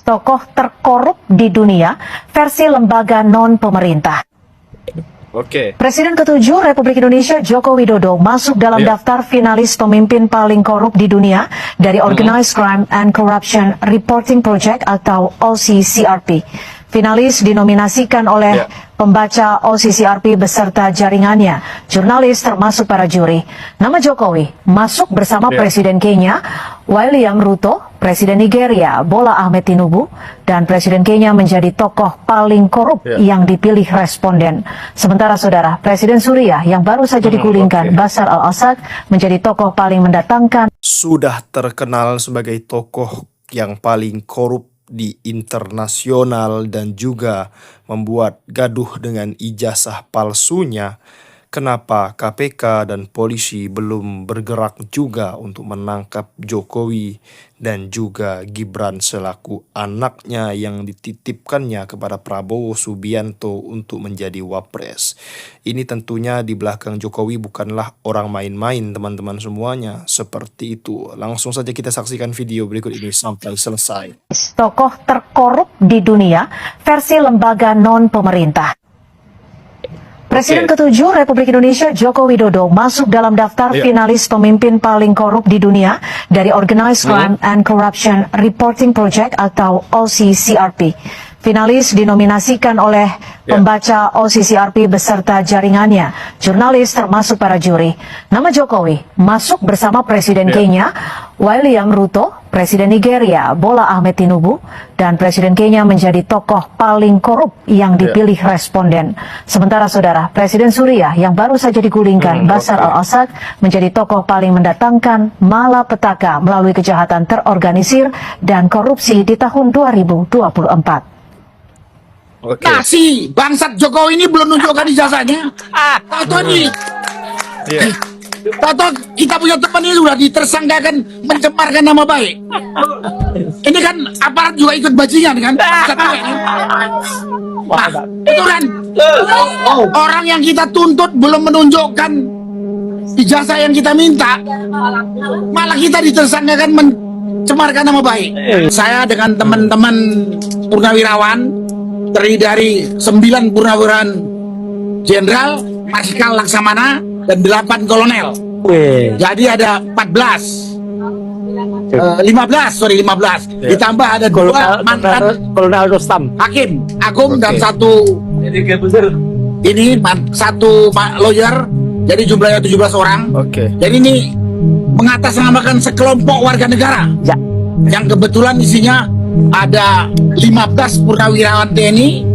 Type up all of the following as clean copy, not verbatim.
tokoh terkorup di dunia versi lembaga non-pemerintah. Presiden ke-7 Republik Indonesia Joko Widodo masuk dalam daftar finalis pemimpin paling korup di dunia dari Organized Crime and Corruption Reporting Project atau OCCRP. Finalis dinominasikan oleh pembaca OCCRP beserta jaringannya, jurnalis termasuk para juri. Nama Jokowi masuk bersama Presiden Kenya William Ruto, Presiden Nigeria Bola Ahmed Tinubu, dan Presiden Kenya menjadi tokoh paling korup yang dipilih responden. Sementara saudara, Presiden Suriah yang baru saja digulingkan Bashar al-Assad menjadi tokoh paling mendatangkan. Sudah terkenal sebagai tokoh yang paling korup di internasional dan juga membuat gaduh dengan ijazah palsunya, kenapa KPK dan polisi belum bergerak juga untuk menangkap Jokowi dan juga Gibran selaku anaknya yang dititipkannya kepada Prabowo Subianto untuk menjadi wapres. Ini tentunya di belakang Jokowi bukanlah orang main-main, teman-teman semuanya. Seperti itu. Langsung saja kita saksikan video berikut ini sampai selesai. Tokoh terkorup di dunia versi lembaga non-pemerintah. Presiden ke-7 Republik Indonesia Joko Widodo masuk dalam daftar finalis pemimpin paling korup di dunia dari Organized Crime and Corruption Reporting Project atau OCCRP. Finalis dinominasikan oleh pembaca OCCRP beserta jaringannya, jurnalis termasuk para juri. Nama Jokowi masuk bersama Presiden Kenya William Ruto, Presiden Nigeria Bola Ahmed Tinubu, dan Presiden Kenya menjadi tokoh paling korup yang dipilih responden. Sementara saudara, Presiden Suriah yang baru saja digulingkan Bashar al-Assad menjadi tokoh paling mendatangkan malapetaka melalui kejahatan terorganisir dan korupsi di tahun 2024. Si bangsat Jokowi ini belum nunjukkan ijazahnya. Tahu nih. Tahu kita punya teman ini sudah ditersangkakan mencemarkan nama baik. Ini kan aparat juga ikut bajingan kan? Itu kan orang yang kita tuntut belum menunjukkan ijazah yang kita minta, malah kita ditersangkakan mencemarkan nama baik. Saya dengan teman-teman purnawirawan terdiri dari 9 purnawirawan jenderal, marsikal laksamana, dan 8 kolonel. Jadi ada 15. Ditambah ada 2 mantan Kolonel Rustam, hakim agung dan 1 ini 1 lawyer. Jadi jumlahnya 17 orang. Jadi ini mengatasnamakan sekelompok warga negara yang kebetulan isinya ada 15 purnawirawan TNI,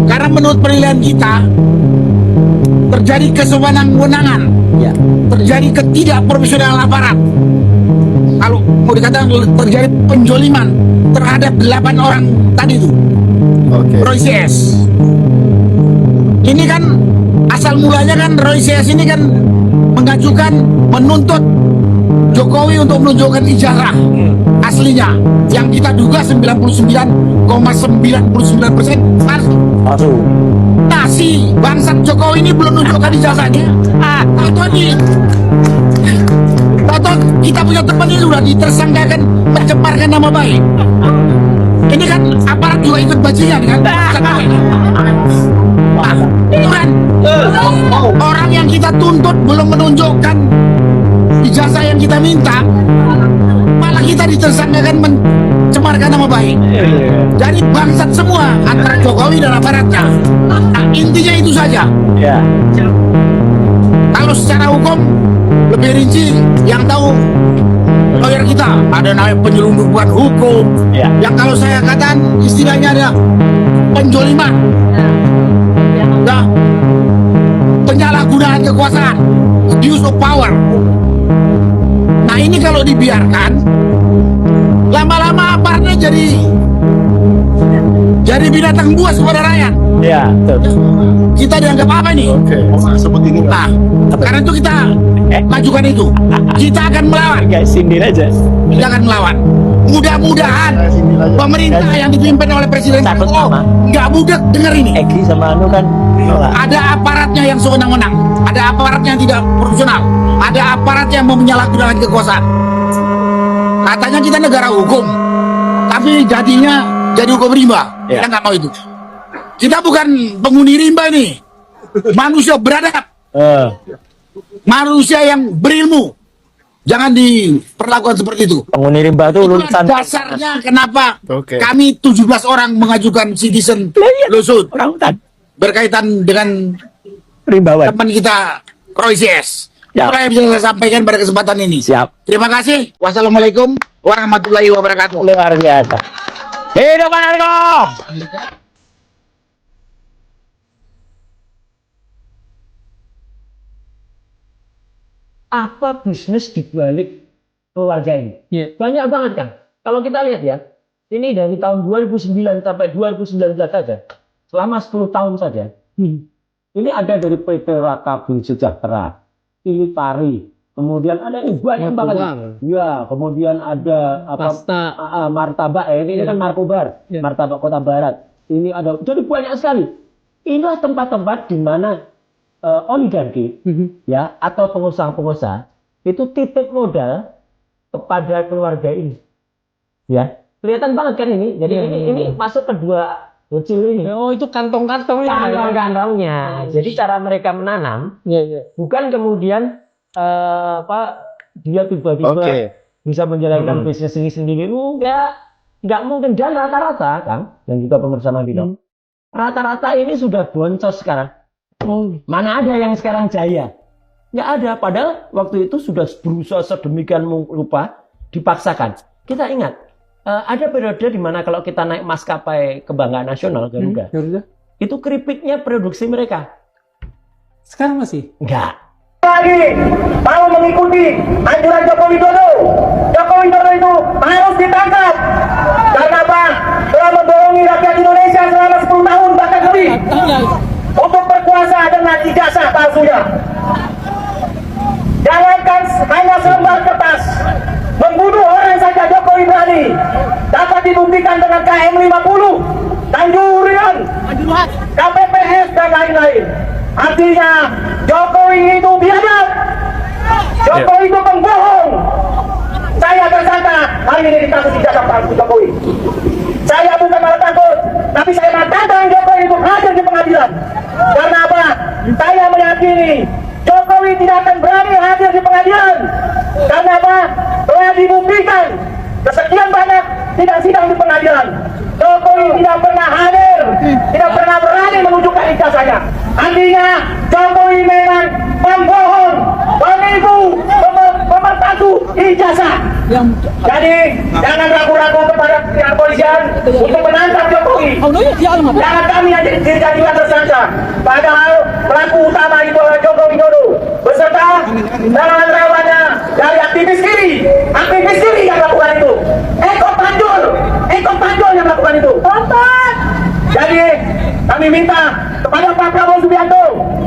karena menurut penilaian kita terjadi kesewenang-wenangan, terjadi ketidakprofesionalan aparat. Kalau mau dikatakan terjadi penjoliman terhadap 8 orang tadi itu, Roy CS. Ini kan asal mulanya kan Roy CS ini kan menuntut Jokowi untuk menunjukkan ijazah aslinya yang kita duga 99,99% palsu. Si bangsat Jokowi ini belum menunjukkan ijazahnya. Tahu kita punya teman ini sudah ditersangkakan mencemarkan nama baik. Ini kan aparat juga ikut bajingan kan? Itu kan orang yang kita tuntut belum menunjukkan akan mencemarkan nama baik. Jadi bangsat semua antara Jokowi dan aparatnya. Nah, intinya itu saja. Ya. Kalau secara hukum lebih rinci, yang tahu lawyer kita ada namanya penyelundupan hukum. Ya. Yang kalau saya katakan istilahnya ada penjoliman, nah, penyalahgunaan kekuasaan, abuse of power. Nah ini kalau dibiarkan, lama-lama aparatnya jadi binatang buas kepada rakyat. Ya, betul. Kita dianggap apa nih? Nah, karena itu kita majukan itu. Kita akan melawan. Enggak sindir aja. Kita akan melawan. Mudah-mudahan pemerintah yang dipimpin oleh Presiden Takut Jokowi sama. nggak budek dengar ini. Egi sama Anu kan. Ada aparatnya yang sewenang-wenang, ada aparatnya yang tidak profesional, ada aparat yang menyalahgunakan kekuasaan. Katanya kita negara hukum, tapi jadinya jadi hukum rimba. Ya. Kita nggak mau itu. Kita bukan penghuni rimba ini, manusia beradab, manusia yang berilmu. Jangan diperlakukan seperti itu. Penghuni rimba tuh Itulah lulusan dasarnya kenapa Oke. kami 17 orang mengajukan citizen lawsuit orang hutan. berkaitan dengan Rimbawan. teman kita Roy CS. Ya. Itulah yang bisa saya sampaikan pada kesempatan ini. Siap. Terima kasih. Wassalamualaikum warahmatullahi wabarakatuh. Luar biasa. Hidup anarko. Apa bisnis dibalik keluarga ini? Banyak banget kan. Kalau kita lihat ya, ini dari tahun 2009 sampai 2019 saja, selama 10 tahun saja, ini ada dari PT Raka Bumi Sejahtera, Pilipari, kemudian ada ini banyak banget. Ya, kemudian ada apa? Martabak, ini kan Markobar, Martabak Kota Barat. Ini ada, jadi banyak sekali. Inilah tempat-tempat di mana oligarki, ya, atau pengusaha-pengusaha itu titip modal kepada keluarga ini, ya, kelihatan banget kan ini. Jadi ini masuk ke dua kecil ini. Oh, itu kantong-kantongnya. Kantong-kantongnya. Jadi cara mereka menanam, bukan kemudian dia tiba-tiba bisa menjalankan bisnis ini sendiri. Enggak mungkin. Dan rata-rata, Kang, dan juga pemirsa Nabilo, rata-rata ini sudah boncos sekarang. Mana ada yang sekarang jaya? Nggak ada. Padahal waktu itu sudah berusaha sedemikian rupa, dipaksakan. Kita ingat, ada periode di mana kalau kita naik maskapai kebanggaan nasional Garuda, itu keripiknya produksi mereka. Sekarang masih? Nggak. Lagi mau mengikuti anjuran Joko Widodo. Joko Widodo itu harus ditangkap. Karena apa? Telah membohongi rakyat Indonesia selama 10 tahun bahkan lebih. Untuk berkuasa dengan ijazah palsunya. Jangankan hanya selembar kertas, membunuh orang saja Jokowi berani. Dapat dibuktikan dengan KM 50, Tanjurian, KPPS dan lain-lain. Artinya Jokowi itu biadab. Jokowi itu pembohong. Saya tersangka hari ini di kasus ijazah palsu Jokowi. Saya bukan malah takut, tapi saya mengatakan Jokowi itu hadir di pengadilan. Karena apa? Saya meyakini Jokowi tidak akan berani hadir di pengadilan. Karena apa? Telah dibuktikan kesekian banyak sidang-sidang di pengadilan. Jokowi tidak pernah hadir, tidak pernah berani menunjukkan ijazahnya. Artinya Jokowi memang pembohong, penipu, pemalsu ijazah. Jadi jangan ragu-ragu kepada pihak polisian untuk menangkap Jokowi. Jangan kami yang dijadikan tersangka. Padahal pelaku utama itu adalah Joko Widodo beserta relawan-relawannya dari aktivis kiri yang melakukan itu. Eko Panjul yang melakukan itu. Jadi kami minta kepada Pak Prabowo Subianto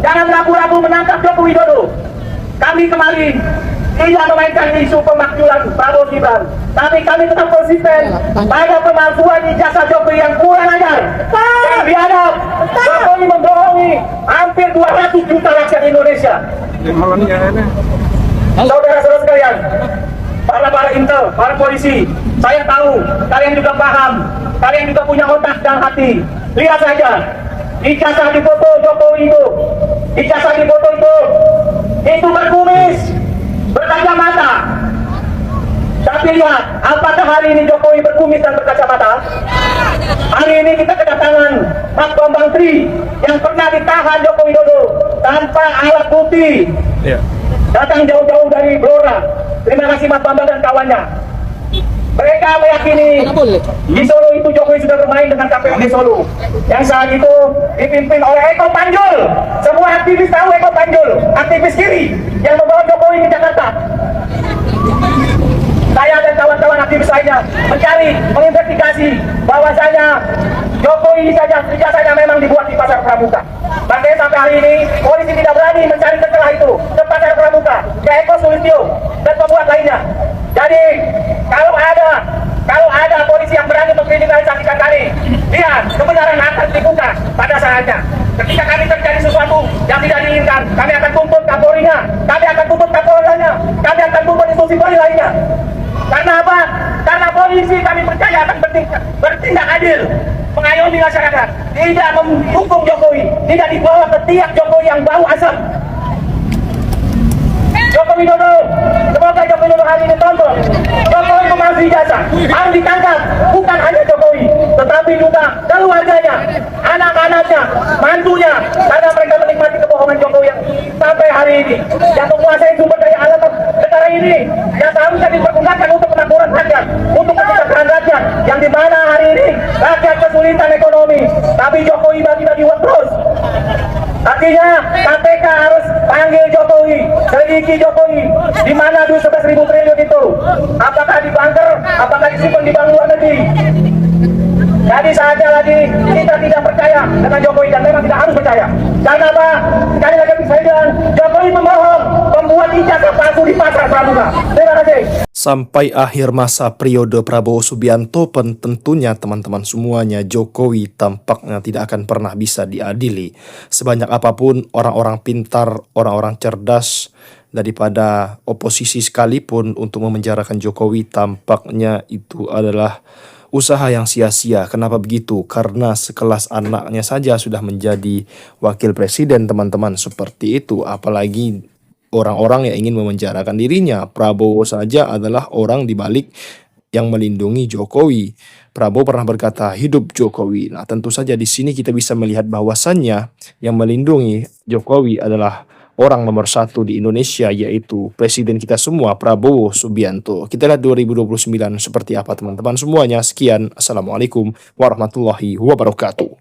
jangan ragu-ragu menangkap Joko Widodo. Kami kembali tidak memainkan isu pemakzulan Prabowo Gibran, tapi kami tetap konsisten pada pemalsuan ijazah Jokowi yang kurang ajar, yang biadab. Jokowi membohongi hampir 200 juta rakyat Indonesia. Saudara-saudara sekalian, para intel, para polisi, saya tahu kalian juga paham, kalian juga punya otak dan hati. Lihat saja ijazah di foto Jokowi itu, ijazah di foto itu berkumis, berkacamata. Tapi lihat apakah hari ini Jokowi berkumis dan berkacamata. Hari ini kita kedatangan Mas Bambang Tri yang pernah ditahan Joko Widodo tanpa alat bukti. Datang jauh-jauh dari Blora. Terima kasih Mas Bambang dan kawannya. Mereka meyakini di Solo itu Jokowi sudah bermain dengan KPU di Solo yang saat itu dipimpin oleh Eko Panjul. Semua aktivis tahu Eko Panjul, aktivis kiri yang membawa Jokowi ke Jakarta. Saya dan kawan-kawan aktivis lainnya mencari, menginvestigasi bahwasanya Jokowi ijazahnya memang dibuat di Pasar Pramuka. Makanya sampai hari ini polisi tidak berani mencari celah itu ke Pasar Pramuka, ke Eko Sulistyo dan pembuat lainnya. Jadi kalau ada polisi yang berani mengkriminalisasikan kami, lihat kebenaran akan dibuka pada saatnya. Ketika kami terjadi sesuatu yang tidak diinginkan, kami akan tuntut Kapolrinya, kami akan tuntut Kapolranya, kami akan tuntut institusi Polri lainnya. Karena apa? Karena polisi kami percaya akan bertindak adil, mengayomi masyarakat, tidak mendukung Jokowi, tidak dibawa ke tiak Jokowi yang bau asap. Jokowi Widodo, semoga Jokowi Widodo hari ini tonton. Jokowi memalsu ijazah, harus ditangkap. Bukan hanya Jokowi, tetapi juga keluarganya, anak-anaknya, mantunya, karena mereka menikmati kebohongan Jokowi yang sampai hari ini, yang menguasai sumber daya alam negara ini, yang seharusnya dipergunakan untuk kemakmuran rakyat, untuk kesejahteraan rakyat, yang dimana hari ini rakyat kesulitan ekonomi, tapi Jokowi bagi-bagi uang terus. Artinya KPK harus panggil Jokowi, selidiki Jokowi, di mana duit 11.000 triliun itu, apakah di bunker, apakah disimpan di bank luar negeri. Jadi saatnya lagi kita tidak percaya dengan Jokowi dan memang tidak harus percaya. Karena apa? Sekali lagi saya bilang, Jokowi membohong, membuat ijazah palsu di Pasar Pramuka. Terima kasih. Sampai akhir masa periode Prabowo Subianto pun tentunya teman-teman semuanya Jokowi tampaknya tidak akan pernah bisa diadili. Sebanyak apapun orang-orang pintar, orang-orang cerdas daripada oposisi sekalipun untuk memenjarakan Jokowi, tampaknya itu adalah usaha yang sia-sia. Kenapa begitu? Karena sekelas anaknya saja sudah menjadi wakil presiden, teman-teman, seperti itu. Apalagi orang-orang yang ingin memenjarakan dirinya. Prabowo saja adalah orang di balik yang melindungi Jokowi. Prabowo pernah berkata, hidup Jokowi. Nah, tentu saja di sini kita bisa melihat bahwasannya yang melindungi Jokowi adalah orang nomor satu di Indonesia, yaitu presiden kita semua, Prabowo Subianto. Kita lihat 2029 seperti apa, teman-teman semuanya. Sekian, Assalamualaikum warahmatullahi wabarakatuh.